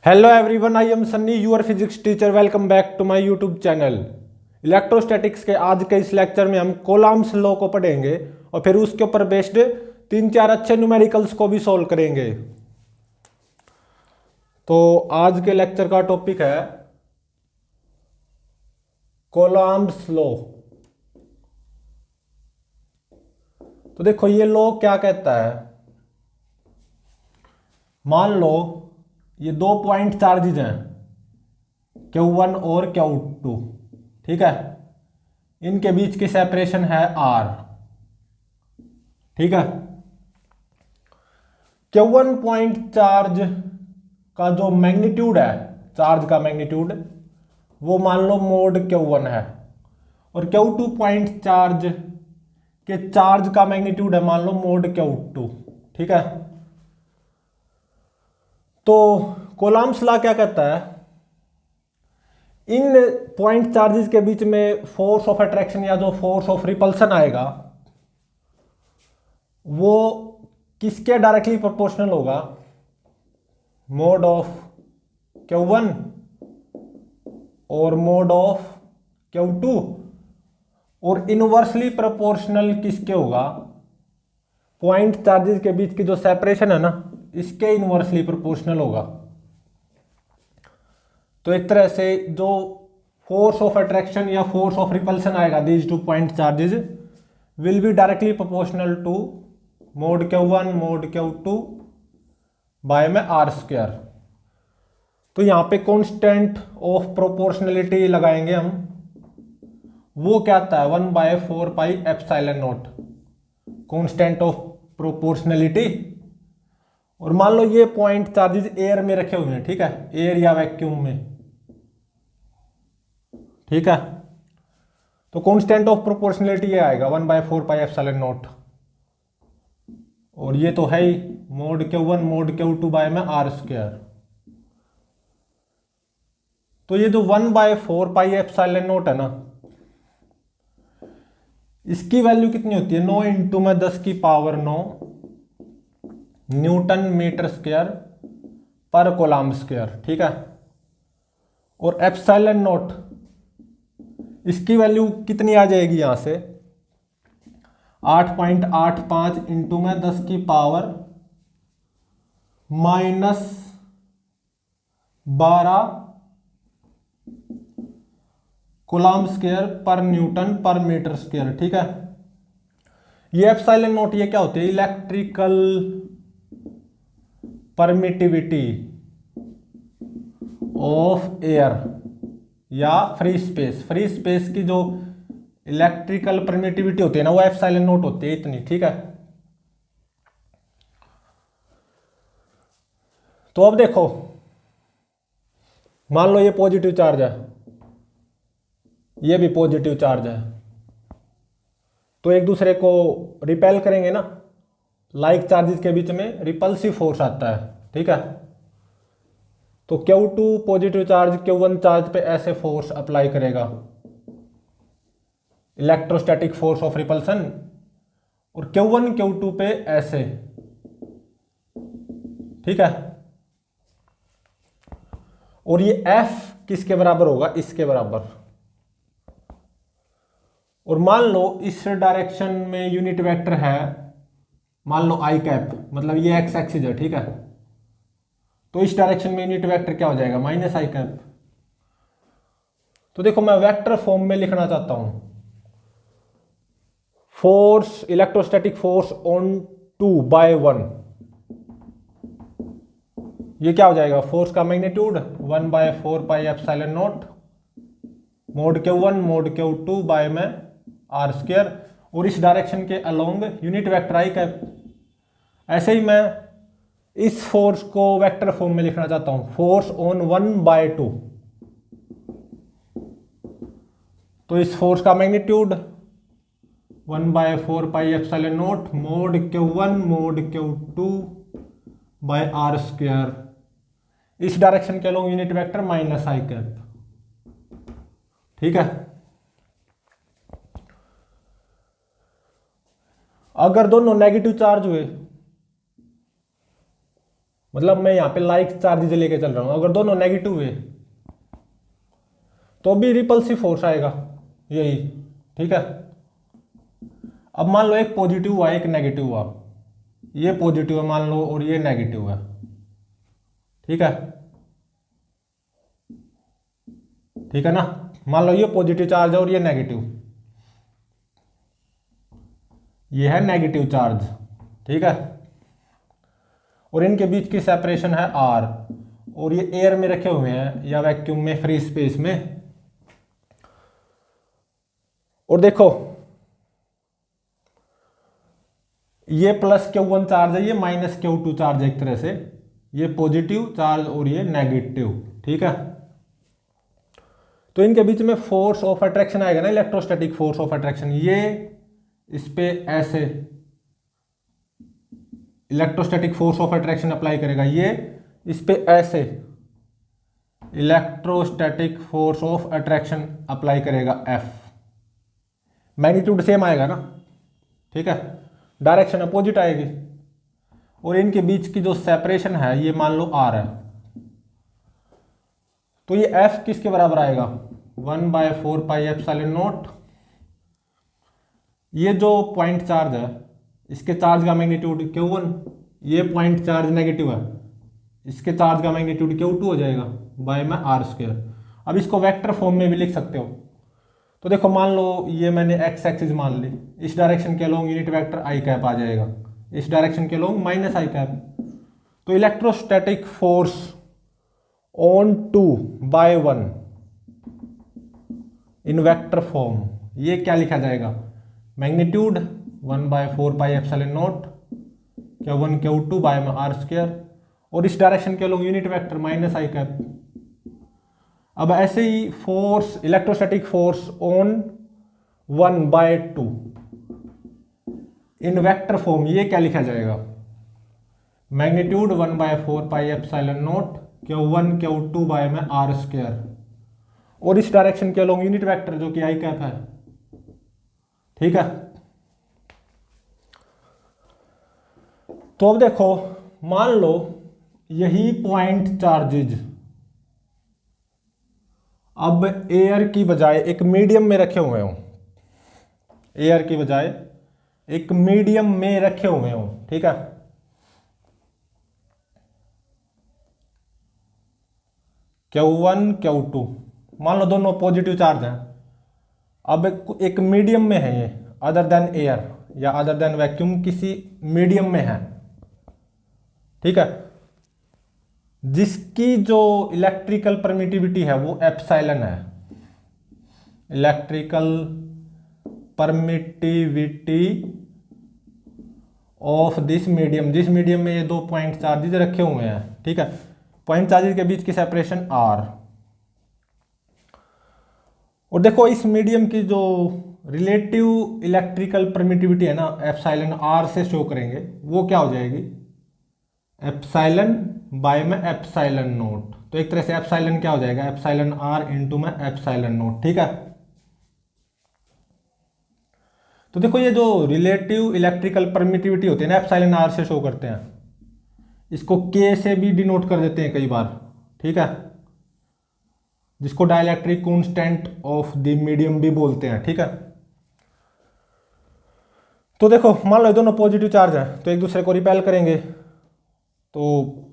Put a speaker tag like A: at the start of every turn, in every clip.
A: Hello everyone, I am Sunny, your physics teacher. Welcome back to my YouTube channel. Electrostatics के आज के इस lecture में हम कोलॉम्ब्स लॉ को पढ़ेंगे और फिर उसके ऊपर बेस्ड 3-4 अच्छे न्यूमेरिकल्स को भी सॉल्व करेंगे। तो आज के लेक्चर का टॉपिक है कोलॉम्ब्स लॉ। तो देखो ये लॉ क्या कहता है। मान लो ये 2 पॉइंट चार्जेज हैं Q1 और Q2, ठीक है। इनके बीच की सेपरेशन है R, ठीक है। Q1 पॉइंट चार्ज का जो मैग्नीट्यूड है, चार्ज का मैग्नीट्यूड, वो मान लो मोड Q1 है, और Q2 पॉइंट चार्ज के चार्ज का मैग्नीट्यूड है मान लो मोड Q2, ठीक है। तो कोलॉम्ब्स लॉ क्या कहता है, इन पॉइंट चार्जेस के बीच में फोर्स ऑफ अट्रैक्शन या जो फोर्स ऑफ रिपल्सन आएगा वो किसके डायरेक्टली प्रोपोर्शनल होगा, मोड ऑफ Q1 और मोड ऑफ Q2, और इनवर्सली प्रोपोर्शनल किसके होगा, पॉइंट चार्जेस के बीच की जो सेपरेशन है ना, इसके इनवर्सली प्रोपोर्शनल होगा। तो एक तरह से जो फोर्स ऑफ अट्रैक्शन या फोर्स ऑफ रिपल्सन आएगा these two point charges will be directly proportional to mod Q1 mod Q2 by में R²। तो यहां पे कांस्टेंट ऑफ प्रोपोर्शनलिटी लगाएंगे हम, वो क्या आता है 1/4πε0 कांस्टेंट ऑफ प्रोपोर्शनलिटी। और मान लो ये पॉइंट चार्जेस एयर में रखे हुए हैं, ठीक है, एयर या वैक्यूम में, ठीक है। तो कांस्टेंट ऑफ प्रोपोर्शनलिटी ये आएगा 1/4πε0, और ये तो है ही mode Q1 mod Q2 by में R²। तो ये जो 1/4πε0 है ना, इसकी वैल्यू कितनी होती है, 9 इंटू में 10⁹ न्यूटन मीटर स्क्वायर पर कोलॉम्ब स्क्वायर, ठीक है। और ε0 इसकी वैल्यू कितनी आ जाएगी यहां से, 8.85 इंटू में 10⁻⁻12 कोलॉम्ब स्क्वायर पर न्यूटन पर मीटर स्क्वायर, ठीक है। ये ε0 ये क्या होती है, इलेक्ट्रिकल परमिटिविटी ऑफ एयर या फ्री स्पेस। फ्री स्पेस की जो इलेक्ट्रिकल परमिटिविटी होती है ना, वो ε0 होती है इतनी, ठीक है। तो अब देखो, मान लो ये पॉजिटिव चार्ज है, ये भी पॉजिटिव चार्ज है, तो एक दूसरे को रिपेल करेंगे ना, लाइक चार्जेस के बीच में रिपल्सिव फोर्स आता है, ठीक है। तो Q2 positive charge Q1 charge पे ऐसे फोर्स अप्लाई करेगा, इलेक्ट्रोस्टैटिक फोर्स ऑफ रिपल्सन, और Q1 Q2 पे ऐसे, ठीक है। और ये F किसके बराबर होगा, इसके बराबर। और मान लो इस डायरेक्शन में यूनिट वेक्टर है, मान लो I कैप, मतलब ये एक्स एक्सिस है, ठीक है। तो इस डायरेक्शन में यूनिट वेक्टर क्या हो जाएगा, -I कैप। तो देखो मैं वेक्टर फॉर्म में लिखना चाहता हूं, फोर्स, इलेक्ट्रोस्टैटिक फोर्स ऑन 2/1, ये क्या हो जाएगा, फोर्स का magnitude 1/4πε0 mode Q1 mod Q2 by में R², और इस डायरेक्शन के along unit vector I cap. ऐसे ही मैं इस फोर्स को वेक्टर फॉर्म में लिखना चाहता हूं, फोर्स ऑन 1/2, तो इस फोर्स का magnitude 1/4πε0 mode Q1 mod Q2 bye R², इस डायरेक्शन के along unit vector -I cap, ठीक है। अगर दोनों नेगेटिव चार्ज हुए, मतलब मैं यहाँ पे लाइक चार्जेज लेके चल रहा हूँ, अगर दोनों नेगेटिव है तो भी रिपल्सिव फोर्स आएगा यही, ठीक है। अब मान लो एक पॉजिटिव हुआ एक नेगेटिव हुआ, ये पॉजिटिव है मान लो और ये नेगेटिव है, ठीक है, ठीक है ना। मान लो ये पॉजिटिव चार्ज है और ये नेगेटिव, ये है नेगेटिव चार्ज, ठीक है, और इनके बीच की सेपरेशन है आर, और ये एयर में रखे हुए हैं या वैक्यूम में, फ्री स्पेस में। और देखो ये प्लस Q1 चार्ज है, ये माइनस Q2 चार्ज है, एक तरह से ये पॉजिटिव चार्ज और ये नेगेटिव, ठीक है। तो इनके बीच में फोर्स ऑफ अट्रैक्शन आएगा ना, इलेक्ट्रोस्टैटिक फोर्स ऑफ अट्रैक्शन, ये इस पे ऐसे electrostatic force of attraction apply करेगा, ये इस पे ऐसे electrostatic force of attraction apply करेगा F। मैग्नीट्यूड सेम आएगा ना, ठीक है, डायरेक्शन अपोजिट आएगी, और इनके बीच की जो सेपरेशन है ये मान लो R है, तो ये F किसके बराबर आएगा, 1/4πε0। ये जो पॉइंट चार्ज है इसके चार्ज का मैग्नीट्यूड Q1, ये पॉइंट चार्ज नेगेटिव है, इसके चार्ज का मैग्नीट्यूड Q2 हो जाएगा बाय में R²। अब इसको वेक्टर फॉर्म में भी लिख सकते हो। तो देखो मान लो ये मैंने एक्स एक्सिस मान ली, इस डायरेक्शन के अलोंग यूनिट वेक्टर आई कैप आ जाएगा, इस डायरेक्शन के अलोंग माइनस आई कैप। तो electrostatic force on 2/1 in vector form, ये क्या लिखा जाएगा, मैग्नीट्यूड 1/4πε0 Q1 Q2 बाय में R², और इस डायरेक्शन के along unit vector minus i cap. अब ऐसे ही force, electrostatic force on 1/2 in vector form, ये क्या लिखा जाएगा, मैग्नीट्यूड 1/4πε0 Q1 Q2 बाय में R², और इस डायरेक्शन के अलोंग यूनिट वेक्टर जो कि आई कैप है, ठीक है। तो अब देखो मान लो यही पॉइंट चार्जेज अब एयर की बजाय एक मीडियम में रखे हुए हों, एयर की बजाय एक मीडियम में रखे हुए हों, ठीक है। Q1 Q2 मान लो दोनों पॉजिटिव चार्ज हैं, अब एक मीडियम में है ये, अदर देन एयर या अदर देन वैक्यूम, किसी मीडियम में है, ठीक है, जिसकी जो इलेक्ट्रिकल परमिटिविटी है वो एप्सिलॉन है। Electrical permittivity of this medium, जिस मीडियम में ये दो पॉइंट चार्जेज रखे हुए हैं, ठीक है, पॉइंट चार्जेज के बीच की सेपरेशन R। और देखो इस मीडियम की जो रिलेटिव इलेक्ट्रिकल परमिटिविटी है ना, एप्सिलॉन R से शो करेंगे, वो क्या हो जाएगी, एप्सिलॉन बाय में एप्सिलॉन नोट। तो एक तरह से एप्सिलॉन क्या हो जाएगा, एप्सिलॉन R इंटू में एप्सिलॉन नोट, ठीक है। तो देखो ये जो रिलेटिव इलेक्ट्रिकल परमिटिविटी होती है ना, एप्सिलॉन R से शो करते हैं, इसको K से भी डिनोट कर देते हैं कई बार, ठीक है, जिसको dielectric constant of the medium भी बोलते हैं, ठीक है। तो देखो मान लो दोनों पॉजिटिव चार्ज हैं तो एक दूसरे को रिपेल करेंगे, तो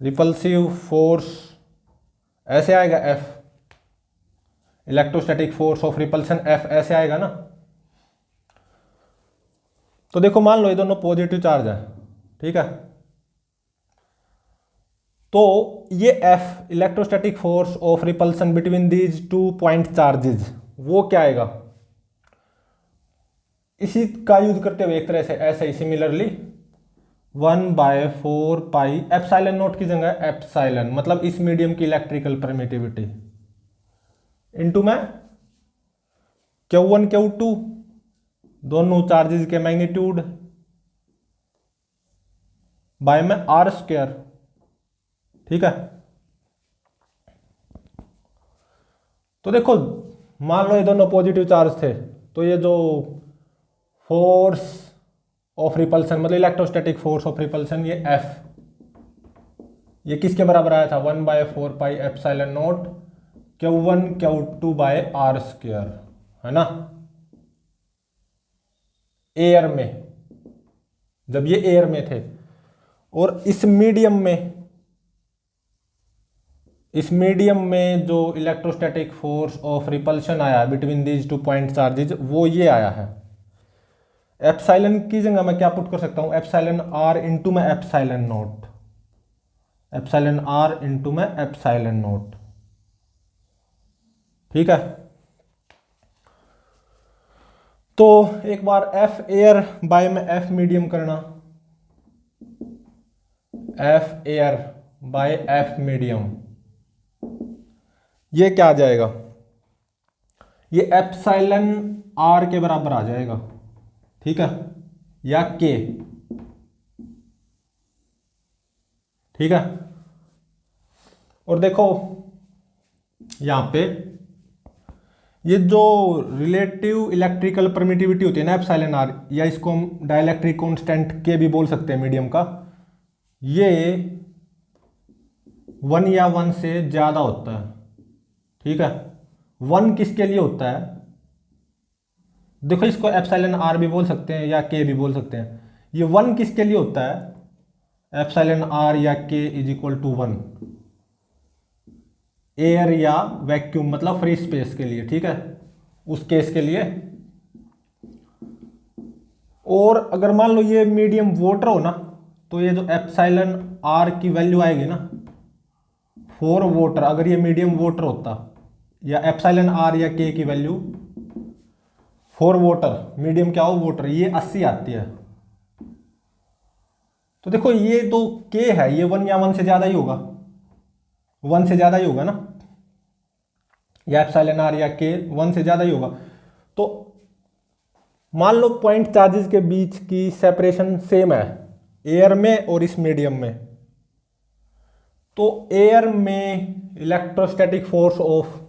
A: रिपल्सिव फोर्स ऐसे आएगा F, electrostatic force of repulsion F ऐसे आएगा ना। तो देखो मान लो ये दोनों पॉजिटिव चार्ज है, ठीक है, तो ये F electrostatic force of repulsion between these two point charges, वो क्या आएगा, इसी का यूज करते हुए एक तरह से ऐसे ही सिमिलरली 1/4π एप्सिलॉन नोट की जगह एप्सिलॉन, मतलब इस मीडियम की इलेक्ट्रिकल परमिटिविटी इंटू में Q1 Q2 दोनों चार्जेस के मैग्नीट्यूड बाय में R², ठीक है। तो देखो मान लो ये दोनों पॉजिटिव चार्ज थे, तो ये जो फोर्स ऑफ रिपल्सन मतलब इलेक्ट्रोस्टैटिक फोर्स ऑफ रिपल्सन, ये F, ये किसके बराबर आया था 1/4 pi epsilon naught Q1 Q2 by R square, है ना, एयर में, जब ये एयर में थे। और इस मीडियम में जो इलेक्ट्रोस्टैटिक फोर्स ऑफ रिपल्शन आया between these two point charges, वो ये आया है। एप्सिलॉन की जगह मैं क्या पुट कर सकता हूं, एप्सिलॉन R इंटू में epsilon not, epsilon R into में एप्सिलॉन नॉट, ठीक है। तो एक बार F एयर बाय में F मीडियम करना, F air by F medium, ये क्या आ जाएगा, ये एप्सिलॉन R के बराबर आ जाएगा, ठीक है, या K, ठीक है। और देखो यहां पे ये जो रिलेटिव इलेक्ट्रिकल परमिटिविटी होती है ना एप्सिलॉन R, या इसको हम डाइलेक्ट्रिक कांस्टेंट के भी बोल सकते हैं मीडियम का, ये 1 या 1 से ज्यादा होता है, ठीक है। 1 किसके लिए होता है, देखो इसको एप्सिलॉन R भी बोल सकते हैं या K भी बोल सकते हैं। ये 1 किसके लिए होता है, एप्सिलॉन R या K is equal to 1, air या वैक्यूम मतलब फ्री स्पेस के लिए, ठीक है, उस केस के लिए। और अगर मान लो ये मीडियम वाटर हो ना, तो ये जो एप्सिलॉन R की वैल्यू आएगी ना फॉर वाटर, अगर ये मीडियम वाटर होता, या एप्सिलॉन R या K की वैल्यू फॉर वाटर, मीडियम क्या हो वाटर, ये 80 आती है। तो देखो ये तो K है, ये 1 या 1 से ज्यादा ही होगा, 1 से ज्यादा ही होगा ना, या एप्सिलॉन R या K 1 से ज्यादा ही होगा। तो मान लो पॉइंट चार्जेस के बीच की सेपरेशन सेम है एयर में और इस मीडियम में, तो एयर में इलेक्ट्रोस्टैटिक फोर्स ऑफ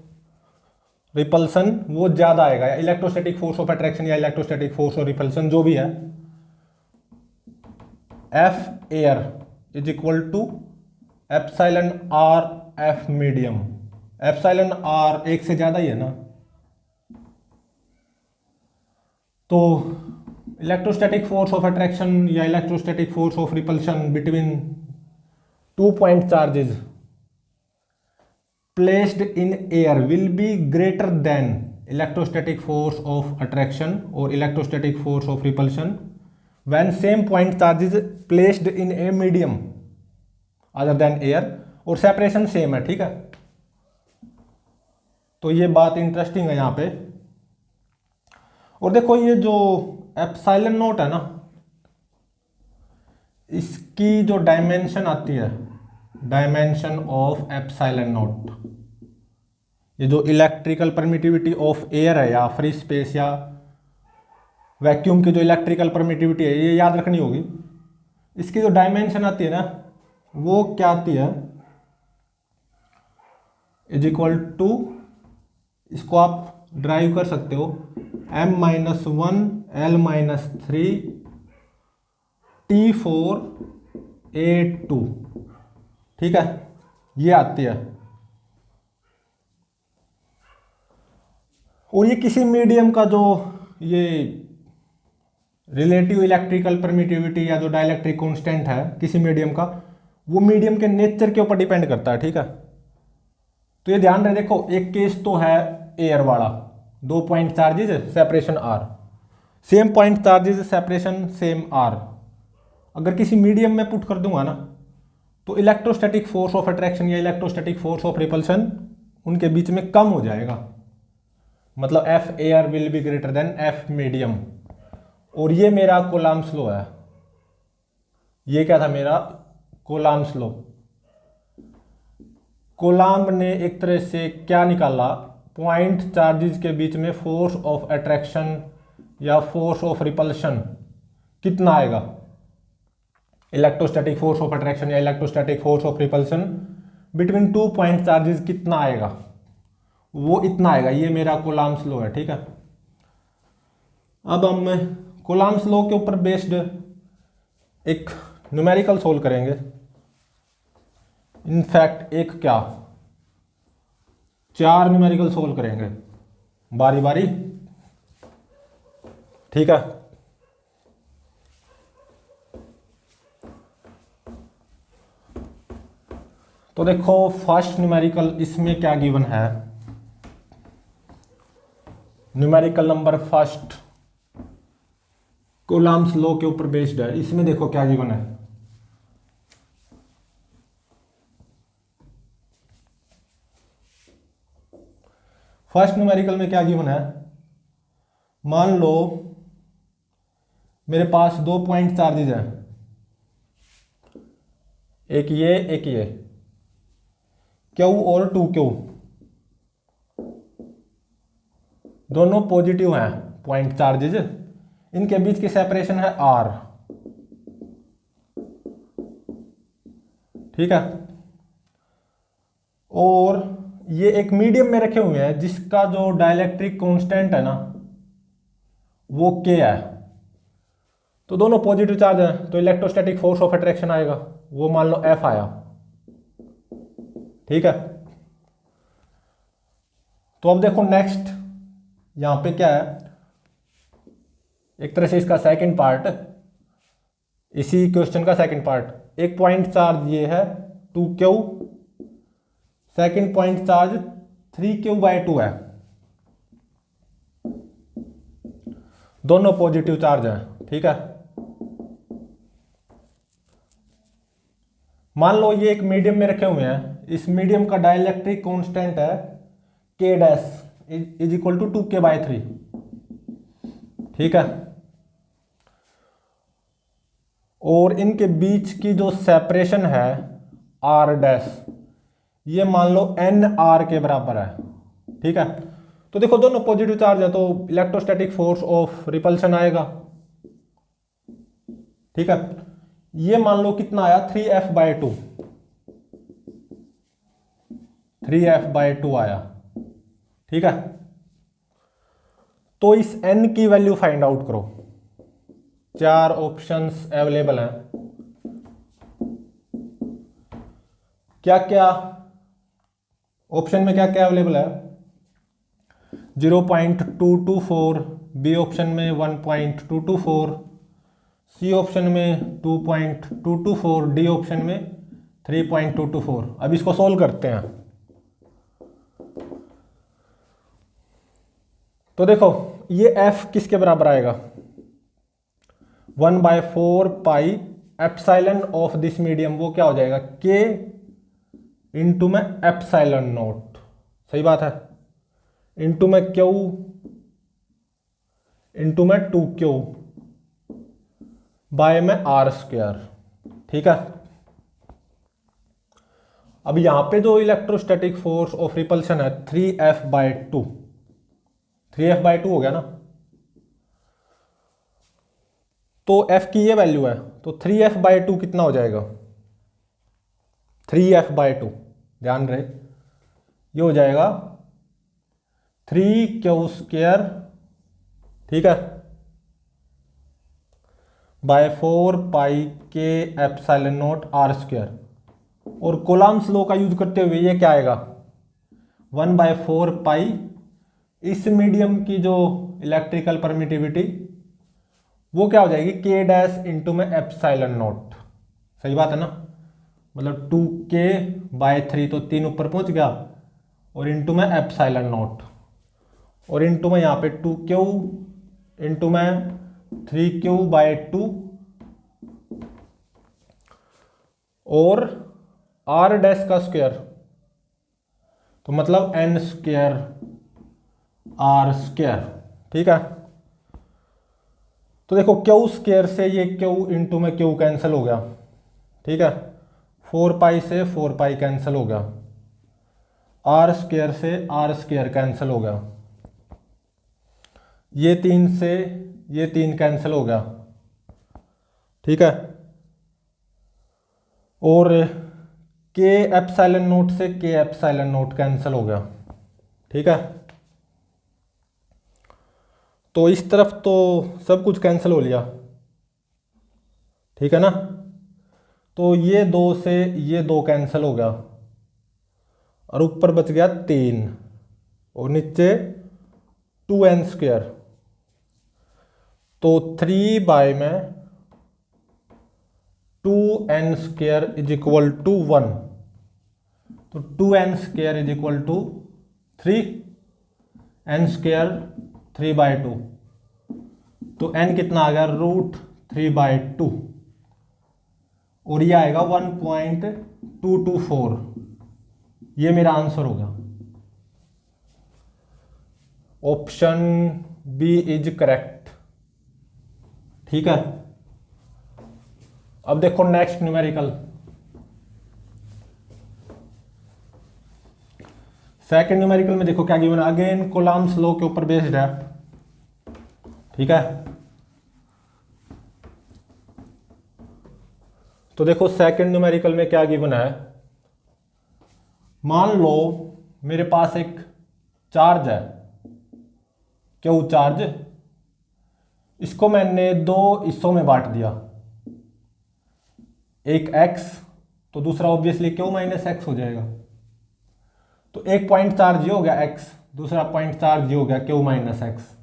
A: रिपल्सन वो ज्यादा आएगा, या इलेक्ट्रोस्टैटिक फोर्स ऑफ अट्रैक्शन या इलेक्ट्रोस्टैटिक फोर्स ऑफ रिपल्सन जो भी है, F air is equal to epsilon R F medium. Epsilon R 1 से ज्यादा ही है ना, तो इलेक्ट्रोस्टैटिक फोर्स ऑफ अट्रैक्शन या electrostatic force of repulsion between 2 point charges placed in air will be greater than electrostatic force of attraction or electrostatic force of repulsion when same point charge is placed in a medium other than air, और separation same है, ठीक है। तो ये बात interesting है यहाँ पे। और देखो ये जो एप्सिलॉन नॉट है ना, इसकी जो डायमेंशन आती है, डायमेंशन ऑफ एप्सिलॉन नॉट, ये जो इलेक्ट्रिकल परमिटिविटी ऑफ एयर है या फ्री स्पेस या वैक्यूम की जो इलेक्ट्रिकल परमिटिविटी है, ये याद रखनी होगी। इसकी जो डायमेंशन आती है ना, वो क्या आती है, इज इक्वल टू, इसको आप ड्राइव कर सकते हो m-1 L-3 T4 A2, ठीक है, ये आती है। और ये किसी मीडियम का जो ये रिलेटिव इलेक्ट्रिकल परमिटिविटी या जो डाइलेक्ट्रिक कांस्टेंट है किसी मीडियम का, वो मीडियम के नेचर के ऊपर डिपेंड करता है, ठीक है। तो ये ध्यान रहे, देखो एक केस तो है एयर वाला, 2 point charges separation R, same point charges separation same R। अगर किसी मीडियम में पुट कर दूंगा ना, तो इलेक्ट्रोस्टैटिक फोर्स ऑफ अट्रैक्शन या इलेक्ट्रोस्टैटिक फोर्स ऑफ रिपल्शन उनके बीच में कम हो जाएगा, मतलब F air will be greater then F medium. और ये मेरा कूलम्ब्स लॉ है, ये क्या था मेरा कूलम्ब्स लॉ। कूलम्ब ने एक तरह से क्या निकाला, पॉइंट चार्जेस के बीच में फोर्स ऑफ अट्रैक्शन या फोर्स ऑफ रिपल्शन कितना आएगा, इलेक्ट्रोस्टैटिक फोर्स ऑफ अट्रैक्शन या electrostatic force of repulsion between 2 point charges कितना आएगा, वो इतना आएगा। ये मेरा कूलम्ब्स लॉ है, ठीक है। अब हम कूलम्ब्स लॉ के ऊपर बेस्ड एक न्यूमेरिकल सोल्व करेंगे। इनफैक्ट एक क्या 4 न्यूमेरिकल सोल्व करेंगे बारी बारी, ठीक है। तो देखो फर्स्ट न्यूमेरिकल इसमें क्या गिवन है, numerical number first Coulomb's law के ऊपर बेस्ड है। इसमें देखो क्या गिवन है, फर्स्ट न्यूमेरिकल में क्या गिवन है, मान लो मेरे पास 2 पॉइंट चार्जेज हैं, एक ये Q और 2Q, दोनों पॉजिटिव हैं पॉइंट चार्जेज, इनके बीच की सेपरेशन है R, ठीक है। और ये एक मीडियम में रखे हुए हैं जिसका जो डाइलेक्ट्रिक कांस्टेंट है ना वो K है, तो दोनों पॉजिटिव चार्ज है, तो इलेक्ट्रोस्टैटिक फोर्स ऑफ अट्रैक्शन आएगा, वो मान लो F आया, ठीक है। तो अब देखो नेक्स्ट यहां पे क्या है, एक तरह से इसका सेकंड पार्ट, इसी क्वेश्चन का सेकंड पार्ट, एक पॉइंट चार्ज ये है 2Q, second point charge 3Q/2 है, दोनों पॉजिटिव चार्ज हैं, ठीक है। मान लो ये एक मीडियम में रखे हुए हैं, इस मीडियम का डाइलेक्ट्रिक कांस्टेंट है K dash is equal to 2K/3, ठीक है। और इनके बीच की जो सेपरेशन है R डैश, ये मान लो NR के बराबर है, ठीक है। तो देखो दोनों पॉजिटिव चार्ज है तो इलेक्ट्रोस्टैटिक फोर्स ऑफ रिपल्शन आएगा, ठीक है। ये मान लो कितना आया 3F/2, 3F/2 आया, ठीक है। तो इस n की वैल्यू फाइंड आउट करो, 4 ऑप्शंस अवेलेबल हैं, क्या क्या ऑप्शन में क्या क्या अवेलेबल है, 0.224, बी ऑप्शन में 1.224, सी ऑप्शन में 2.224, डी ऑप्शन में 3.224। अब इसको सोल्व करते हैं। तो देखो ये f किसके बराबर आएगा, 1/4 pi epsilon of this medium, वो क्या हो जाएगा K इंटू में एप्सिलॉन नॉट, सही बात है, इंटू में Q इंटू में 2Q बाय में R², ठीक है। अब यहां पे जो इलेक्ट्रोस्टैटिक फोर्स ऑफ रिपल्शन है 3F/2, 3F/2 हो गया ना, तो F की ये वैल्यू है, तो 3F/2 कितना हो जाएगा, 3F/2 ध्यान रहे, ये हो जाएगा 3Q², ठीक है, by 4 pi K epsilon naught R²। और कूलम्ब्स लॉ का यूज करते हुए ये क्या आएगा 1/4 पाई, इस मीडियम की जो इलेक्ट्रिकल परमिटिविटी वो क्या हो जाएगी K डैश इंटू में एप्सिलॉन नॉट, सही बात है ना, मतलब 2K/3, तो 3 ऊपर पहुंच गया, और इंटू में एप्सिलॉन नॉट, और इंटू में यहाँ पे 2Q इंटू में 3Q/2, और R डैश का स्क्वायर, तो मतलब n² R², ठीक है। तो देखो Q² से ये Q इंटू में Q कैंसिल हो गया, ठीक है, 4 पाई से 4 पाई कैंसिल हो गया, R² से R² कैंसिल हो गया, ये 3 से ये 3 कैंसिल हो गया, ठीक है। और K एप्सिलॉन नोट से K एप्सिलॉन नोट कैंसिल हो गया, ठीक है। तो इस तरफ तो सब कुछ कैंसिल हो लिया, ठीक है ना। तो ये 2 से ये 2 कैंसिल हो गया और ऊपर बच गया 3 और नीचे 2n²। तो 3 बाय में 2n² इज इक्वल टू 1। तो 2n² is equal to 3, n² 3/2। तो n कितना आ गया, √3/2 और ये आएगा 1.224। ये मेरा आंसर होगा। ऑप्शन बी इज करेक्ट, ठीक है। अब देखो नेक्स्ट न्यूमेरिकल, सेकंड न्यूमेरिकल में देखो क्या गिवन है। अगेन कूलम्ब्स लॉ के ऊपर बेस्ड है, ठीक है। तो देखो सेकंड न्यूमेरिकल में क्या गिवन है। मान लो मेरे पास एक चार्ज है, क्यू चार्ज, इसको मैंने 2 हिस्सों में बांट दिया, एक x तो दूसरा ऑब्वियसली क्यू माइनस एक्स हो जाएगा। तो एक पॉइंट चार्ज ये हो गया x, दूसरा पॉइंट चार्ज ये हो गया क्यू माइनस एक्स।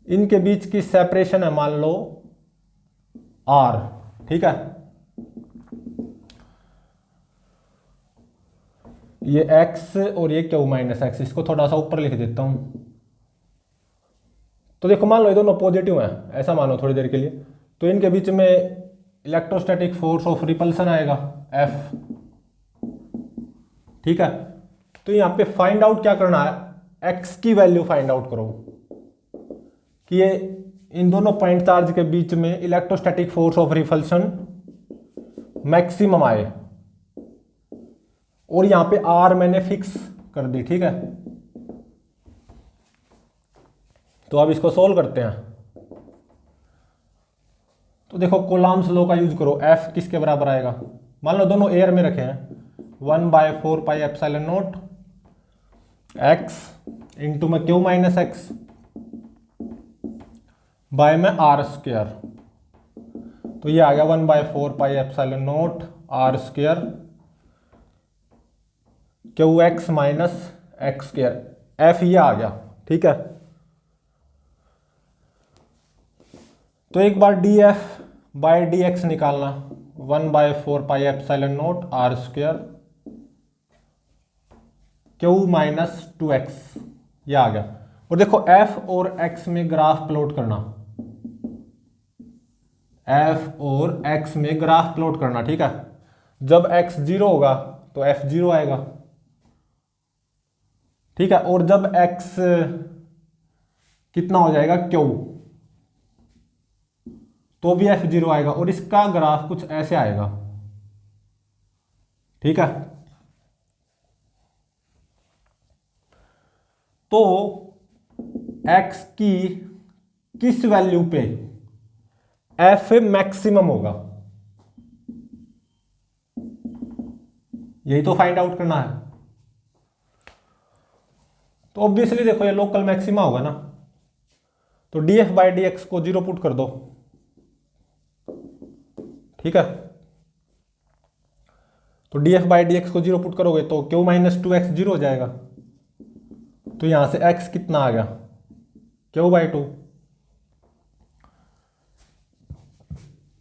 A: इनके बीच की सेपरेशन है मान लो r, ठीक है। ये x और ये क्यू माइनस एक्स, इसको थोड़ा सा ऊपर लिख देता हूं। तो देखो मान लो ये दोनों पॉजिटिव हैं, ऐसा मानो थोड़ी देर के लिए। तो इनके बीच में इलेक्ट्रोस्टैटिक फोर्स ऑफ रिपल्सन आएगा F, ठीक है। तो यहां पे फाइंड आउट क्या करना है, x की वैल्यू फाइंड आउट करो कि ये इन दोनों पॉइंट चार्ज के बीच में electrostatic force of repulsion maximum आए। और यहां पे R मैंने फिक्स कर दी, ठीक है। तो अब इसको सोल्व करते हैं। तो देखो कूलम्ब्स लॉ का यूज करो, F किसके बराबर आएगा। मान लो दोनों एयर में रखे हैं, 1/4πε0 x इंटू में क्यू माइनस एक्स बाय में r²। तो ये आ गया 1/4πε0 r² Q x minus x²। F ये आ गया, ठीक है। तो एक बार dF/dx निकालना, 1/4πε0 r² क्यू माइनस 2x, ये आ गया। और देखो F और x में ग्राफ प्लॉट करना, F और x में ग्राफ प्लॉट करना, ठीक है। जब x 0 होगा तो F 0 आएगा, ठीक है। और जब x कितना हो जाएगा Q, तो भी F 0 आएगा और इसका ग्राफ कुछ ऐसे आएगा, ठीक है। तो x की किस वैल्यू पे F मैक्सिमम होगा, यही तो फाइंड आउट करना है। तो ऑब्वियसली देखो ये लोकल मैक्सिमा होगा ना। तो dF/dx को 0 पुट कर दो, ठीक है। तो dF/dx को 0 पुट करोगे तो क्यू माइनस 2x 0 हो जाएगा। तो यहां से x कितना आ गया, Q/2।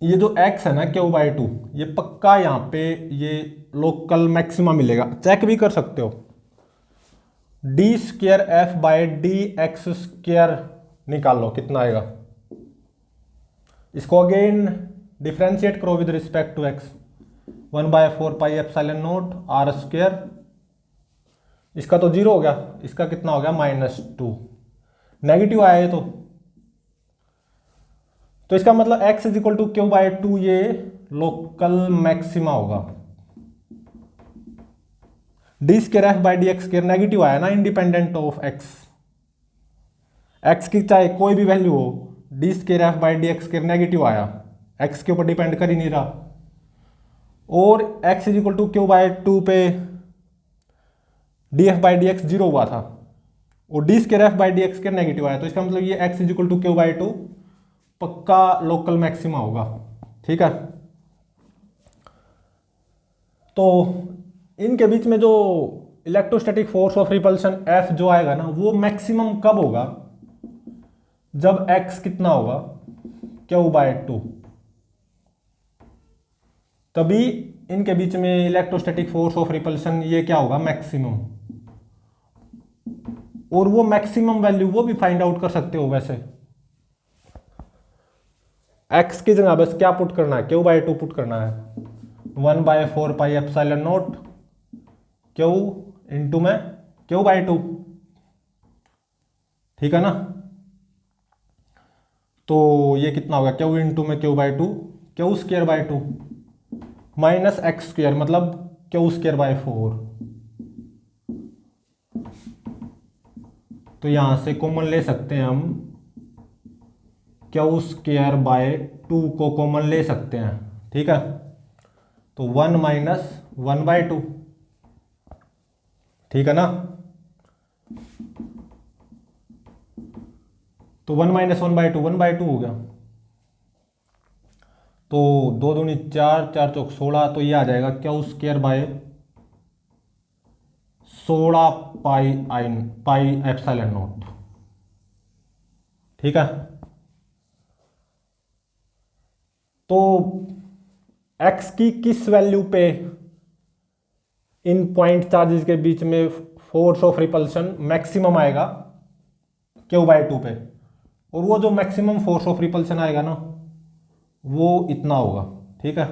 A: ये जो x है ना Q/2, ये पक्का यहां पे ये लोकल मैक्सिमा मिलेगा, चेक भी कर सकते हो। d²F/dx² निकाल लो कितना आएगा। इसको अगेन डिफरेंशिएट करो with respect to x, 1/4πε0 r²। इसका तो 0 हो गया, इसका कितना हो गया -2, नेगेटिव आया है। तो इसका मतलब x is equal to Q/2 ये लोकल मैक्सिमा होगा। d²F/dx² नेगेटिव आया ना, इंडिपेंडेंट ऑफ x की चाहे कोई भी वैल्यू हो, d²F/dx² नेगेटिव आया, x के ऊपर डिपेंड कर ही नहीं रहा। और x is equal to Q/2 पे dF/dx 0 हुआ था, और D square F by D X square negative आया, तो इसका मतलब ये X is equal to Q by two पक्का लोकल मैक्सिमा होगा। ठीक है, तो इनके बीच में जो electrostatic force of repulsion F जो आएगा ना, वो मैक्सिमम कब होगा, जब एक्स कितना होगा क्यू बाय टू, तभी इनके बीच में इलेक्ट्रोस्टैटिक फोर्स ऑफ रिपल्शन ये क्या होगा, मैक्सिमम। और वो मैक्सिमम वैल्यू वो भी फाइंड आउट कर सकते हो वैसे, एक्स की जगह बस क्या पुट करना है, क्यू बाय टू पुट करना है, 1/4 एप्सिलॉन नॉट क्यू इंटू में क्यू बाय टू। ठीक है ना, तो ये कितना होगा, क्यू इंटू में Q by two, Q square by two minus x square मतलब क्यू स्क्वायर बाय 4। तो यहां से कॉमन ले सकते हैं हम, क्यू स्क्वायर बाय 2 को कॉमन ले सकते हैं। ठीक है, तो 1 माइनस 1/2। ठीक है ना, तो 1 माइनस 1/2 1/2 हो गया। तो 2 दूनी 4, 4 चौक 16, तो ये आ जाएगा Q square by 16 pi epsilon not. ठीक है, तो x की किस वैल्यू पे इन पॉइंट चार्जेस के बीच में फोर्स ऑफ रिपल्शन मैक्सिमम आएगा, क्यू बाय टू पे, और वो जो मैक्सिमम फोर्स ऑफ रिपल्शन आएगा ना वो इतना होगा। ठीक है,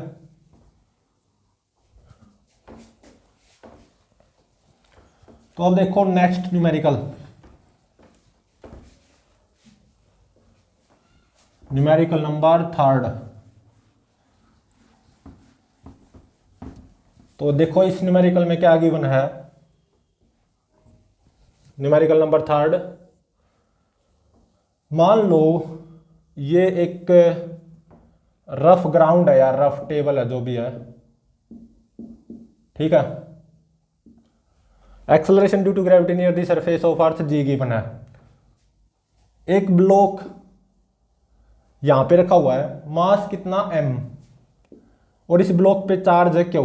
A: तो अब देखो नेक्स्ट न्यूमेरिकल, न्यूमेरिकल नंबर 3। तो देखो इस न्यूमेरिकल में क्या गिवन है, न्यूमेरिकल नंबर 3। मान लो ये एक रफ ग्राउंड है या रफ टेबल है, जो भी है। ठीक है, acceleration due to gravity near the surface of earth G given है। एक ब्लॉक यहां पे रखा हुआ है, मास कितना m, और इस ब्लॉक पे चार्ज है Q.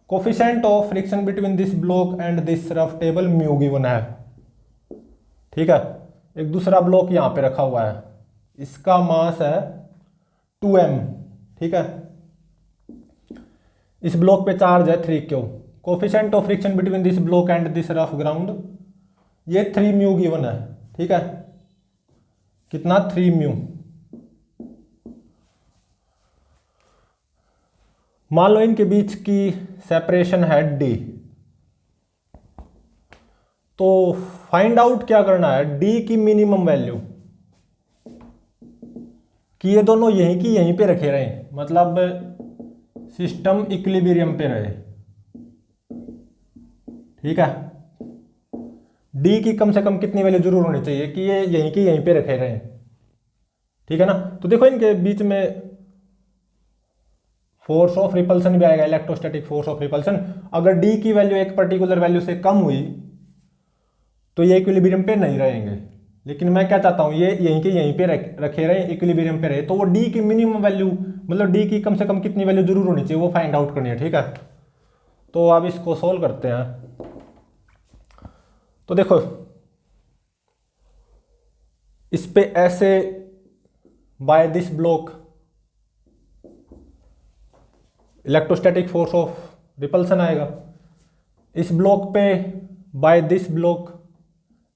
A: Coefficient of friction between this block and this rough table mu given है। ठीक है, एक दूसरा ब्लॉक यहां पे रखा हुआ है, इसका मास है 2m। ठीक है, इस ब्लॉक पे चार्ज है 3q। Coefficient of friction between this block and this rough ground ये 3 म्यू गिवन है। ठीक है, कितना, 3 म्यू। मान लो इनके बीच की सेपरेशन है d, तो फाइंड आउट क्या करना है, d की मिनिमम वैल्यू, कि ये दोनों यहीं की यहीं पे रखे रहे, मतलब सिस्टम इक्विलिब्रियम पे रहे। ठीक है, d की कम से कम कितनी वैल्यू जरूर होनी चाहिए कि ये यहीं की यहीं पे रखे रहे। ठीक है ना, तो देखो इनके बीच में फोर्स ऑफ रिपल्सन भी आएगा, इलेक्ट्रोस्टैटिक फोर्स ऑफ रिपल्सन। अगर d की वैल्यू एक पर्टिकुलर वैल्यू से कम हुई तो ये इक्विलिब्रियम पे नहीं रहेंगे, लेकिन मैं क्या चाहता हूं ये यहीं के यहीं पे रखे रहे, इक्विलिब्रियम पे रहे। तो वो d की मिनिमम वैल्यू, मतलब d की कम से कम कितनी वैल्यू जरूर होनी चाहिए, वो फाइंड आउट करनी है। ठीक है, तो अब इसको सोल्व करते हैं। तो देखो इस पे ऐसे by this block electrostatic force of repulsion आएगा, इस ब्लॉक पे बाय दिस ब्लॉक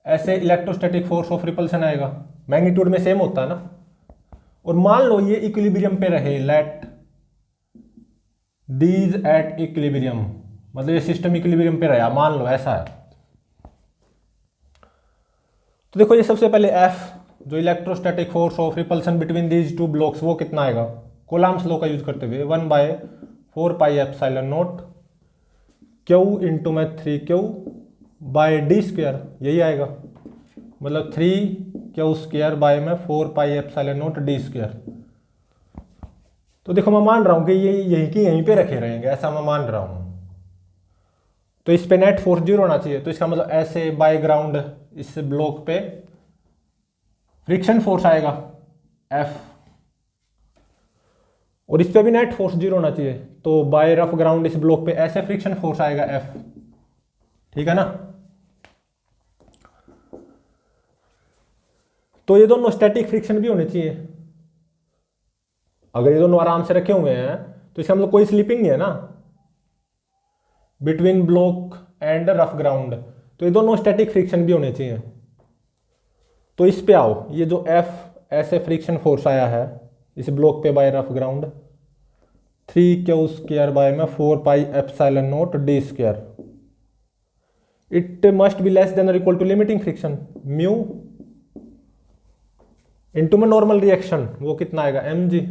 A: ऐसे इलेक्ट्रोस्टैटिक फोर्स ऑफ रिपल्सन आएगा, मैग्नीट्यूड में सेम होता है ना। और मान लो ये इक्विलिब्रियम पे रहे, लेट दीज एट इक्विलिब्रियम, मतलब ये सिस्टम इक्विलिब्रियम पे रहा, मान लो ऐसा है। तो देखो ये सबसे पहले F जो electrostatic force of repulsion between these two blocks, वो कितना आएगा, कोलम्ब्स लॉ का यूज करते हुए 1/4 एप्सिलॉन नॉट क्यू इंटू में 3q बाय डी स्क्वायर, यही आएगा, मतलब 3q स्क्वायर बाय में 4 एप्सिलॉन नॉट डी स्क्वायर। तो देखो मैं मान रहा हूं कि ये यहीं की यहीं पे रखे रहेंगे, ऐसा मैं मान रहा हूं। तो इस पे नेट फोर्स 0 होना चाहिए, तो इसका मतलब ऐसे बाय ग्राउंड इस ब्लॉक पे फ्रिक्शन फोर्स आएगा F, और इस पे भी नेट फोर्स 0 होना चाहिए, तो बाय रफ ग्राउंड इस ब्लॉक पे ऐसे फ्रिक्शन फोर्स आएगा F, ठीक है ना। तो ये दोनों स्टैटिक फ्रिक्शन भी होने चाहिए। अगर ये दोनों आराम से रखे हुए हैं तो इसका मतलब कोई स्लिपिंग नहीं है ना between block and rough ground, तो ये दोनों स्टैटिक फ्रिक्शन भी होने चाहिए। तो इस पे आओ, ये जो F ऐसे फ्रिक्शन फोर्स आया है इस ब्लॉक पे bye rough ground 3q² bye में 4πε0 d², it must be less than और equal to limiting friction mu into में नॉर्मल रिएक्शन, वो कितना आएगा mg।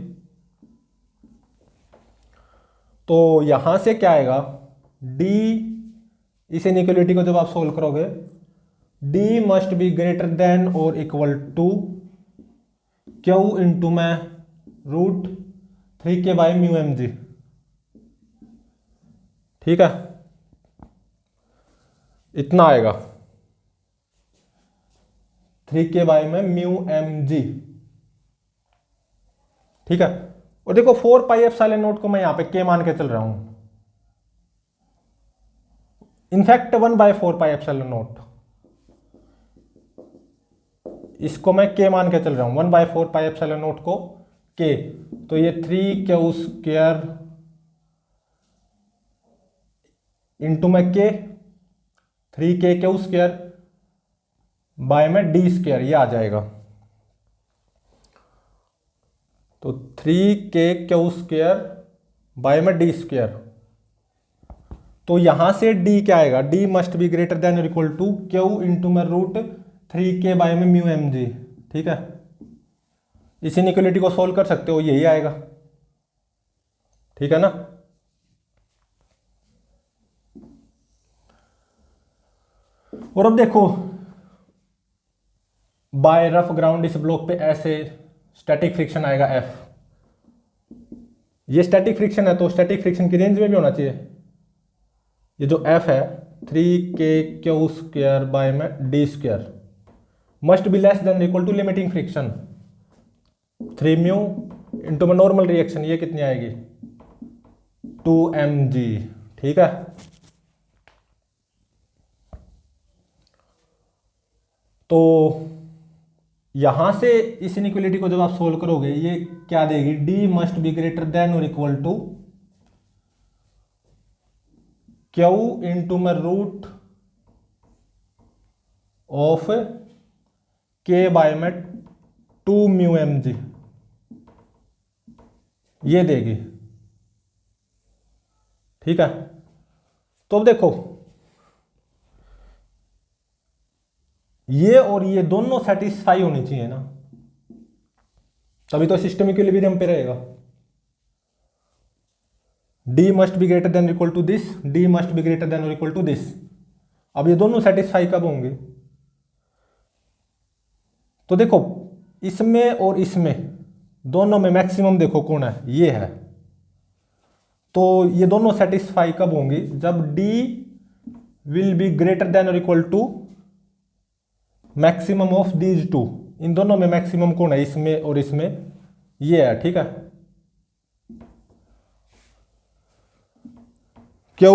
A: तो यहां से क्या आएगा d, इस इनइक्वालिटी को जब आप सोल्व करोगे d must be greater than और इक्वल टू q इंटू में √3k बाय म्यू mg, ठीक है, इतना आएगा 3k बाय में म्यू mg, ठीक है। और देखो 4πε0 को मैं यहां पे k मान के चल रहा हूं, इनफैक्ट 1/4πε0, इसको मैं k मान के चल रहा हूं 1/4πε0 को k, तो ये 3q² इंटू में k 3k² बाय में d², ये आ जाएगा। तो 3k² बाय में d², तो यहां से d क्या आएगा, d must be greater than और इक्वल टू q इंटू में √3k बाय में म्यू mg, ठीक है। इस इनइक्वालिटी को सोल्व कर सकते हो, यही आएगा, ठीक है ना। और अब देखो बाय रफ ग्राउंड इस ब्लॉक पे ऐसे स्टैटिक फ्रिक्शन आएगा F, ये स्टैटिक फ्रिक्शन है तो स्टैटिक फ्रिक्शन की रेंज में भी होना चाहिए। ये जो F है 3k² बाय में d² must be less than equal to limiting friction 3 mu into में नॉर्मल रिएक्शन, ये कितनी आएगी 2 mg, ठीक है। तो यहां से इस इनइक्वालिटी को जब आप सोल्व करोगे ये क्या देगी, d must be greater than और इक्वल टू q इंटू में रूट ऑफ k बाय में 2 म्यू mg, ये देगी, ठीक है। तो अब देखो ये और ये दोनों सेटिस्फाई होनी चाहिए ना, तभी तो सिस्टम इक्विलिब्रियम पे रहेगा। d must be greater than equal to this, d must be greater than और इक्वल टू दिस। अब ये दोनों सेटिस्फाई कब होंगे, तो देखो इसमें और इसमें दोनों में मैक्सिमम देखो कौन है, ये है। तो ये दोनों सेटिस्फाई कब होंगे, जब d will be greater than और equal to maximum of these two. इन दोनों में मैक्सिमम कौन है, इसमें और इसमें, ये है, ठीक है। q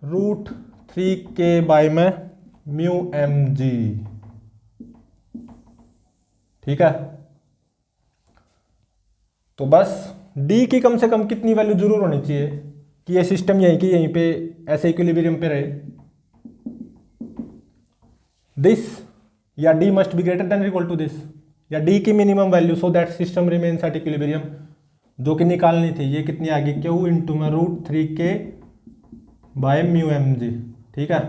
A: √3k बाय में म्यू mg, ठीक है। तो बस d की कम से कम कितनी वैल्यू जरूर होनी चाहिए कि ये सिस्टम यहीं की यहीं पे ऐसे इक्विलिब्रियम पे रहे, दिस या d must be greater than equal to this, या d की minimum value so that system remains at equilibrium, जो कि निकालनी थी। ये कितनी आ गई, q इंटू में √3k बाय म्यू mg, ठीक है।